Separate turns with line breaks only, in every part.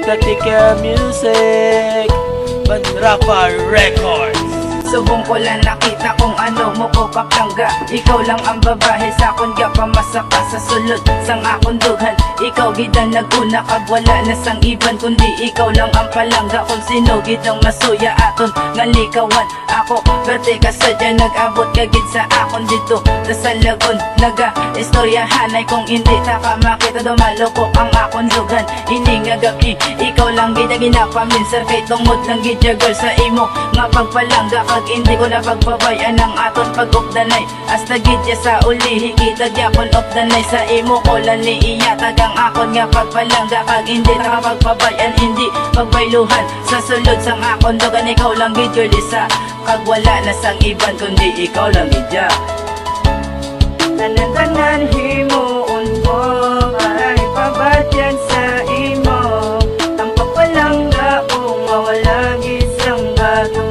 Katika Music, Manrafa Records.
Subong ko lang nakita kung ano mo ko kaplangga. Ikaw lang ang babae sa akon ga pamasaka sa sulod sang akong dughan. Ikaw gidan naguna kag wala na sang iban, kundi ikaw lang ang palangga kung sino gidang masuya aton nga likawan. Ako berte ka sadya nag-abot kagid sa akon dito sa lagon. Naga istoryahanay kung hindi ta ka makita dumalukok ang akon dughan. Ini nga gabi ikaw lang gid ginapaminser kay tungod lang gid girl sa imo nga pagpalangga kag hindi ko na pagpabayan ang aton pag-updanay. Hasta gidya sa uli higitag yapon updanay sa imo ko lang niiyatag ang akon nga pagpalangga kag hindi na pagpabayan, hindi pagbayluhan sa sulod sang akon dugan. Ikaw lang gid girl isa kag wala na sang iban, kundi ikaw lang gidya. Tanan-tanan himuon ko para ipabatyan sa imo. Tampak palangga kung mawala gisang gato.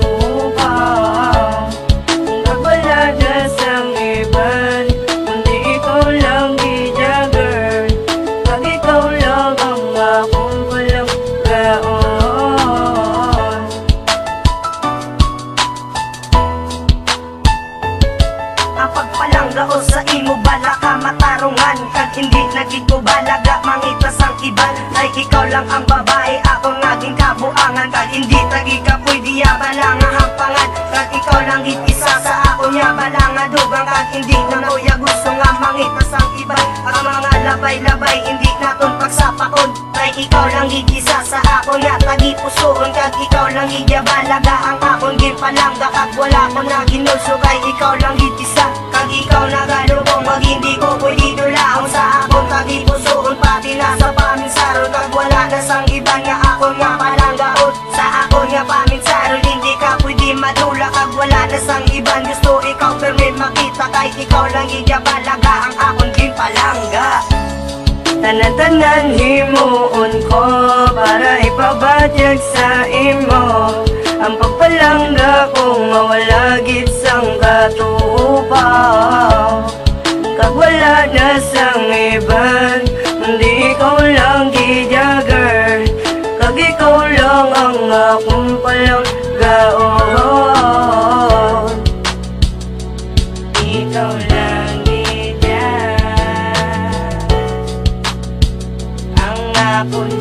Pagpalangga o sa imo bala ka matarungan kag hindi naging ko balaga mangitas ang iban. Ay ikaw lang ang babae ako naging kabuangan kag hindi tagi ka pwede yabala nga hampangan. Kag ikaw lang gid isa sa ako nya bala nga dugang kag hindi na noya gusto nga mangitas ang iban. Ang mga labay-labay hindi naton pagsapakon. Ay ikaw lang gid isa sa ako nya tagi pusoon kag ikaw lang gid balaga ang akong ginpalangga kag wala ko na ginulso kay ikaw lang gid isa. Kag ikaw nagalubong wag hindi ko pwede dulaon sa akong tagipusoon pati na sa paminsaron kag wala na sang iba nga ako nga palanggaon. Sa ako nga paminsaron hindi ka pwede madula kag wala na sang iban. Gusto ikaw permit makita kay ikaw lang balaga ang akong ginpalangga.
Tanan-tanan himuon ko para ipabatyag sa imo. Ang pagpalangga kung mawala gid sang katupaw. Kag wala na sang iban, hindi ikaw lang gid girl. Kag ikaw lang ang akong palanggaon. Ikaw lang gid ang akong